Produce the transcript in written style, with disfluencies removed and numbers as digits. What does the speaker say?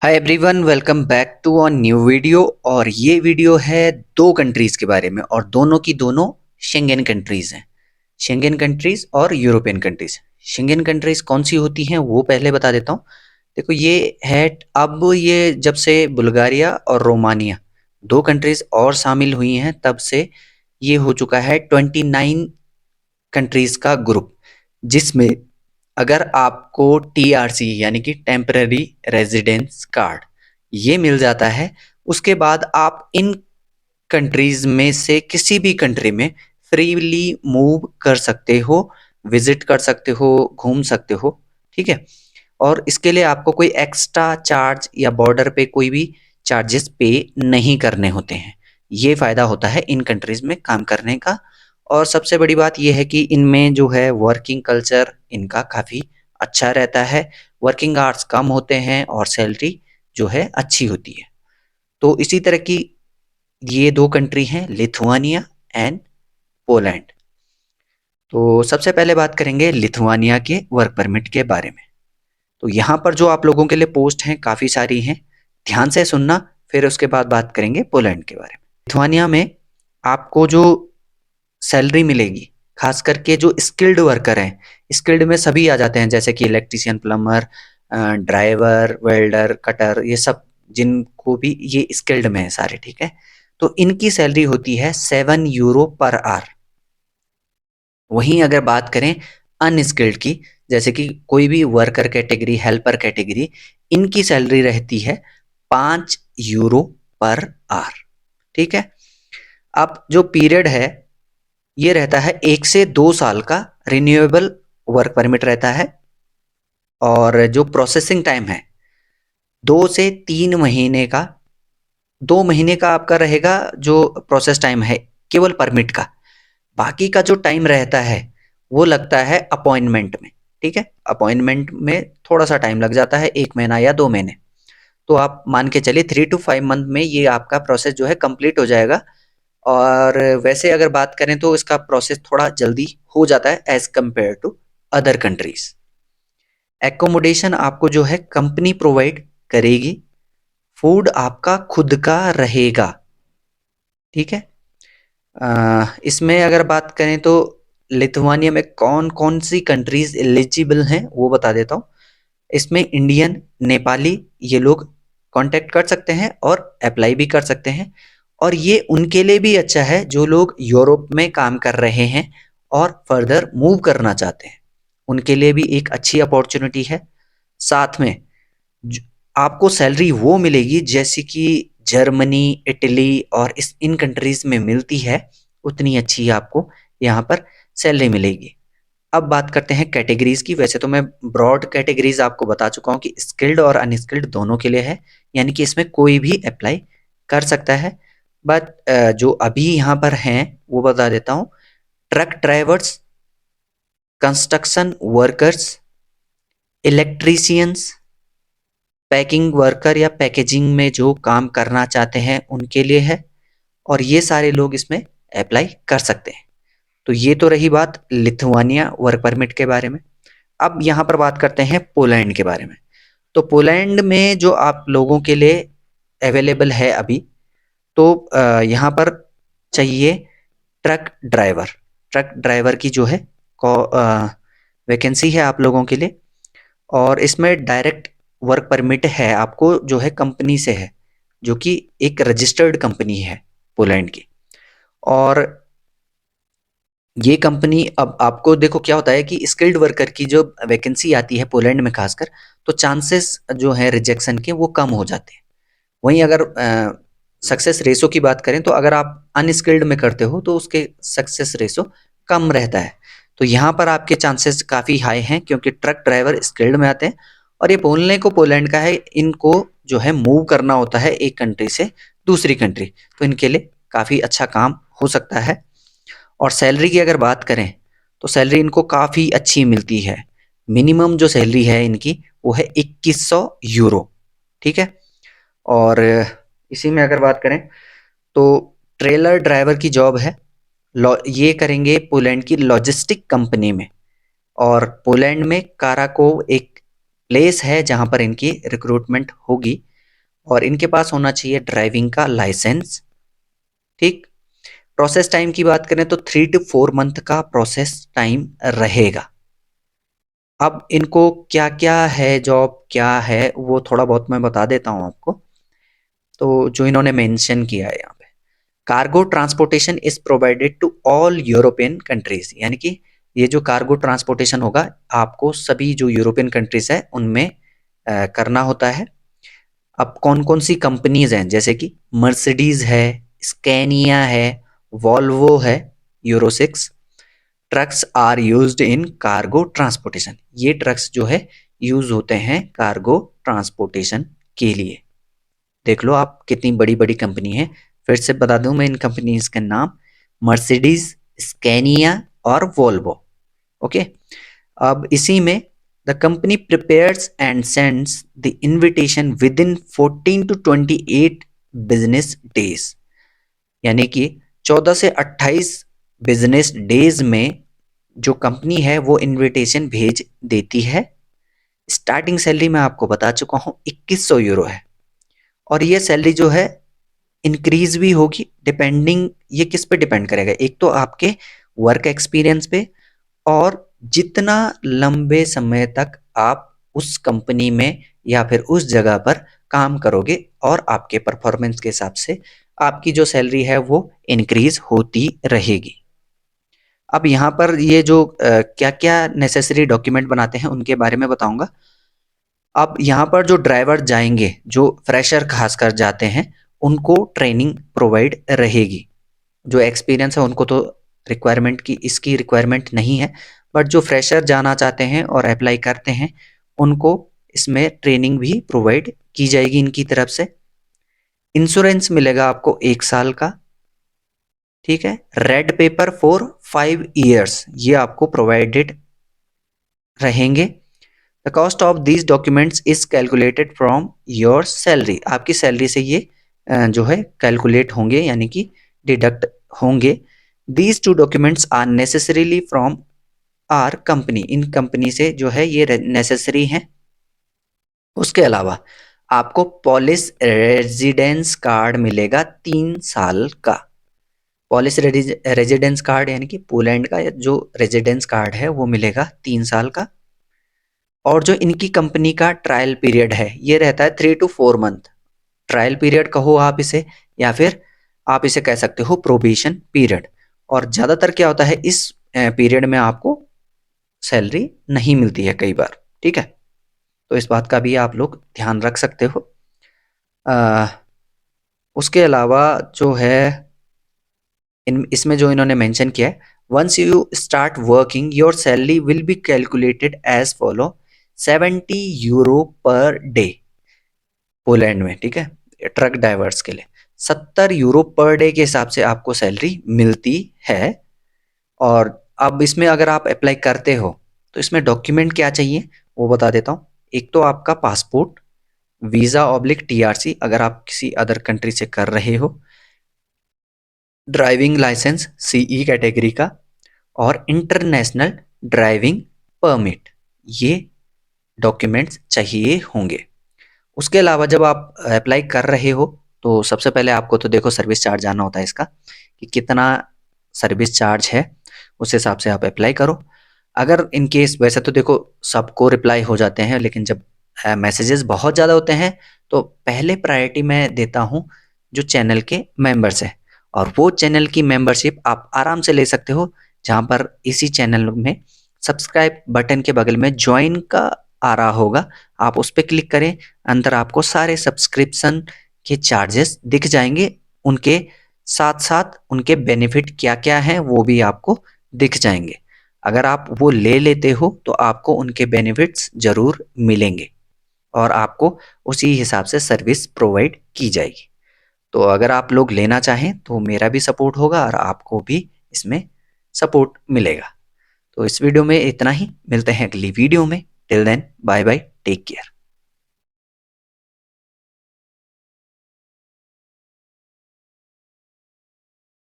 Hi everyone, welcome back to a new video. और ये video है दो कंट्रीज़ के बारे में, और दोनों की दोनों शेंगेन कंट्रीज़ हैं। शेंगेन कंट्रीज़ और यूरोपियन कंट्रीज़। शेंगेन कंट्रीज़ कौन सी होती हैं वो पहले बता देता हूँ। देखो, ये है, अब ये जब से बुल्गारिया और रोमानिया दो कंट्रीज़ और शामिल हुई हैं, तब से ये हो चुका है 29 कंट्रीज़ का ग्रुप, जिसमें अगर आपको टीआरसी यानी कि टेम्पररी रेजिडेंस कार्ड ये मिल जाता है, उसके बाद आप इन कंट्रीज में से किसी भी कंट्री में फ्रीली मूव कर सकते हो, विजिट कर सकते हो, घूम सकते हो। ठीक है। और इसके लिए आपको कोई एक्स्ट्रा चार्ज या बॉर्डर पे कोई भी चार्जेस पे नहीं करने होते हैं। ये फ़ायदा होता है इन कंट्रीज में काम करने का। और सबसे बड़ी बात ये है कि इनमें जो है वर्किंग कल्चर इनका काफ़ी अच्छा रहता है। वर्किंग आवर्स कम होते हैं और सैलरी जो है अच्छी होती है। तो इसी तरह की ये दो कंट्री हैं, लिथुआनिया एंड पोलैंड। तो सबसे पहले बात करेंगे लिथुआनिया के वर्क परमिट के बारे में। तो यहाँ पर जो आप लोगों के लिए पोस्ट हैं काफ़ी सारी हैं, ध्यान से सुनना। फिर उसके बाद बात करेंगे पोलैंड के बारे में। लिथुआनिया में आपको जो सैलरी मिलेगी, खास करके जो स्किल्ड वर्कर हैं, स्किल्ड में सभी आ जाते हैं, जैसे कि electrician, plumber, driver, welder, cutter, ये सब जिनको भी ये स्किल्ड में है सारे। ठीक है। तो इनकी सैलरी होती है 7 यूरो पर आवर। वहीं अगर बात करें अनस्किल्ड की, जैसे कि कोई भी वर्कर कैटेगरी, हेल्पर कैटेगरी, इनकी सैलरी रहती है 5 यूरो पर आवर। ठीक है। अब जो पीरियड है ये रहता है 1 से 2 साल का, रिन्यूएबल वर्क परमिट रहता है। और जो प्रोसेसिंग टाइम है 2 से 3 महीने का, 2 महीने का आपका रहेगा जो प्रोसेस टाइम है केवल परमिट का। बाकी का जो टाइम रहता है वो लगता है अपॉइंटमेंट में। ठीक है। अपॉइंटमेंट में थोड़ा सा टाइम लग जाता है, 1 महीना या 2 महीने। तो आप मान के चलिए 3 to 5 मंथ में ये आपका प्रोसेस जो है कंप्लीट हो जाएगा। और वैसे अगर बात करें तो इसका प्रोसेस थोड़ा जल्दी हो जाता है as compare to other countries. Accommodation आपको जो है कंपनी प्रोवाइड करेगी। फूड आपका खुद का रहेगा। ठीक है। इसमें अगर बात करें तो लिथुआनिया में कौन कौन सी कंट्रीज एलिजिबल हैं वो बता देता हूँ। इसमें इंडियन, नेपाली, ये लोग कांटेक्ट कर सकते हैं और अप्लाई भी कर सकते हैं। और ये उनके लिए भी अच्छा है जो लोग यूरोप में काम कर रहे हैं और फर्दर मूव करना चाहते हैं, उनके लिए भी एक अच्छी अपॉर्चुनिटी है। साथ में आपको सैलरी वो मिलेगी जैसी कि जर्मनी, इटली और इन कंट्रीज में मिलती है, उतनी अच्छी आपको यहाँ पर सैलरी मिलेगी। अब बात करते हैं कैटेगरीज की। वैसे तो मैं ब्रॉड कैटेगरीज आपको बता चुका हूँ कि स्किल्ड और अनस्किल्ड दोनों के लिए है, यानी कि इसमें कोई भी अप्लाई कर सकता है। बट जो अभी यहाँ पर हैं वो बता देता हूँ। Truck drivers, construction workers, electricians, packing worker या पैकेजिंग में जो काम करना चाहते हैं उनके लिए है। और ये सारे लोग इसमें अप्लाई कर सकते हैं। तो ये तो रही बात लिथुआनिया वर्क परमिट के बारे में। अब यहाँ पर बात करते हैं पोलैंड के बारे में। तो पोलैंड में जो आप लोगों के लिए अवेलेबल है अभी, तो यहाँ पर चाहिए ट्रक ड्राइवर। ट्रक ड्राइवर की जो है वैकेंसी है आप लोगों के लिए। और इसमें डायरेक्ट वर्क परमिट है आपको, जो है कंपनी से है, जो कि एक रजिस्टर्ड कंपनी है पोलैंड की। और ये कंपनी, अब आपको देखो क्या होता है कि स्किल्ड वर्कर की जो वैकेंसी आती है पोलैंड में खासकर, तो चांसेस जो है रिजेक्शन के वो कम हो जाते हैं। वहीं अगर सक्सेस रेशो की बात करें तो अगर आप अनस्किल्ड में करते हो तो उसके सक्सेस रेशो कम रहता है। तो यहाँ पर आपके चांसेस काफ़ी हाई हैं, क्योंकि ट्रक ड्राइवर स्किल्ड में आते हैं। और ये बोलने को पोलैंड का है, इनको जो है मूव करना होता है एक कंट्री से दूसरी कंट्री, तो इनके लिए काफ़ी अच्छा काम हो सकता है। और सैलरी की अगर बात करें तो सैलरी इनको काफ़ी अच्छी मिलती है। मिनिमम जो सैलरी है इनकी वो है 2100 यूरो। ठीक है। और इसी में अगर बात करें तो ट्रेलर ड्राइवर की जॉब है। ये करेंगे पोलैंड की लॉजिस्टिक कंपनी में। और पोलैंड में काराकोव एक प्लेस है जहां पर इनकी रिक्रूटमेंट होगी। और इनके पास होना चाहिए ड्राइविंग का लाइसेंस। ठीक। प्रोसेस टाइम की बात करें तो 3 to 4 मंथ का प्रोसेस टाइम रहेगा। अब इनको क्या क्या है, जॉब क्या है, वो थोड़ा बहुत मैं बता देता हूँ आपको। तो जो इन्होंने मेंशन किया है यहाँ पे, cargo transportation is provided to all European countries, यानी कि ये जो कार्गो ट्रांसपोर्टेशन होगा आपको सभी जो यूरोपियन कंट्रीज है उनमें करना होता है। अब कौन कौन सी कंपनीज हैं, जैसे कि मर्सिडीज है, स्कैनिया है, वॉल्वो है, Euro 6 trucks are used in cargo transportation. ये ट्रक्स जो है यूज होते हैं कार्गो ट्रांसपोर्टेशन के लिए। देख लो आप कितनी बड़ी बड़ी कंपनी है। फिर से बता दूं मैं इन कंपनीज के नाम, मर्सिडीज, स्कैनिया और वोल्वो। ओके। अब इसी में the company prepares and sends the invitation with in 14 to 28 business days, यानी कि 14 से 28 बिजनेस डेज में जो कंपनी है वो इनविटेशन भेज देती है। स्टार्टिंग सैलरी मैं आपको बता चुका हूँ 2100 यूरो है, और ये सैलरी जो है इंक्रीज भी होगी डिपेंडिंग, ये किस पे डिपेंड करेगा, एक तो आपके वर्क एक्सपीरियंस पे, और जितना लंबे समय तक आप उस कंपनी में या फिर उस जगह पर काम करोगे और आपके परफॉर्मेंस के हिसाब से आपकी जो सैलरी है वो इंक्रीज होती रहेगी। अब यहाँ पर ये जो क्या क्या नेसेसरी डॉक्यूमेंट बनाते हैं उनके बारे में बताऊंगा। अब यहाँ पर जो ड्राइवर जाएंगे, जो फ्रेशर खासकर जाते हैं, उनको ट्रेनिंग प्रोवाइड रहेगी। जो एक्सपीरियंस है उनको तो रिक्वायरमेंट की इसकी रिक्वायरमेंट नहीं है, बट जो फ्रेशर जाना चाहते हैं और अप्लाई करते हैं उनको इसमें ट्रेनिंग भी प्रोवाइड की जाएगी इनकी तरफ से। इंश्योरेंस मिलेगा आपको 1 साल का। ठीक है। रेड पेपर फॉर 5 years ये आपको प्रोवाइडेड रहेंगे। The cost of these documents is calculated from your salary, आपकी सैलरी से ये जो है कैलकुलेट होंगे, यानी कि डिडक्ट होंगे। These two documents are necessarily from our company, इन कंपनी से जो है ये नेसेसरी हैं। उसके अलावा आपको पॉलिश रेजिडेंस कार्ड मिलेगा 3 साल का। पॉलिश रेजिडेंस कार्ड यानी कि पोलैंड का जो रेजिडेंस कार्ड है वो मिलेगा 3 साल का। और जो इनकी कंपनी का ट्रायल पीरियड है ये रहता है 3 to 4 मंथ। ट्रायल पीरियड कहो आप इसे, या फिर आप इसे कह सकते हो प्रोबेशन पीरियड। और ज़्यादातर क्या होता है इस पीरियड में आपको सैलरी नहीं मिलती है कई बार। ठीक है। तो इस बात का भी आप लोग ध्यान रख सकते हो। अ, उसके अलावा जो है इसमें जो इन्होंने मेंशन किया है, once you start working your salary will be calculated as follow 70 euro per day Poland में। ठीक है। ट्रक ड्राइवर्स के लिए 70 यूरो पर डे के हिसाब से आपको सैलरी मिलती है। और अब इसमें अगर आप अप्लाई करते हो तो इसमें डॉक्यूमेंट क्या चाहिए वो बता देता हूँ। एक तो आपका पासपोर्ट, वीज़ा/TRC अगर आप किसी अदर कंट्री से कर रहे हो, ड्राइविंग लाइसेंस CE कैटेगरी का, और इंटरनेशनल ड्राइविंग परमिट, ये डॉक्यूमेंट्स चाहिए होंगे। उसके अलावा जब आप अप्लाई कर रहे हो तो सबसे पहले आपको तो देखो सर्विस चार्ज आना होता है इसका, कि कितना सर्विस चार्ज है, उस हिसाब से आप अप्लाई करो। अगर इन केस, वैसे तो देखो सबको रिप्लाई हो जाते हैं, लेकिन जब मैसेजेस बहुत ज़्यादा होते हैं तो पहले प्रायोरिटी मैं देता हूँ जो चैनल के मेंबर्स हैं। और वो चैनल की मेंबरशिप आप आराम से ले सकते हो, जहाँ पर इसी चैनल में सब्सक्राइब बटन के बगल में ज्वाइन का आ रहा होगा, आप उस पर क्लिक करें। अंदर आपको सारे सब्सक्रिप्शन के चार्जेस दिख जाएंगे, उनके साथ साथ उनके बेनिफिट क्या क्या हैं वो भी आपको दिख जाएंगे। अगर आप वो ले लेते हो तो आपको उनके बेनिफिट्स ज़रूर मिलेंगे और आपको उसी हिसाब से सर्विस प्रोवाइड की जाएगी। तो अगर आप लोग लेना चाहें तो मेरा भी सपोर्ट होगा और आपको भी इसमें सपोर्ट मिलेगा। तो इस वीडियो में इतना ही, मिलते हैं अगली वीडियो में। Till then bye bye, take care.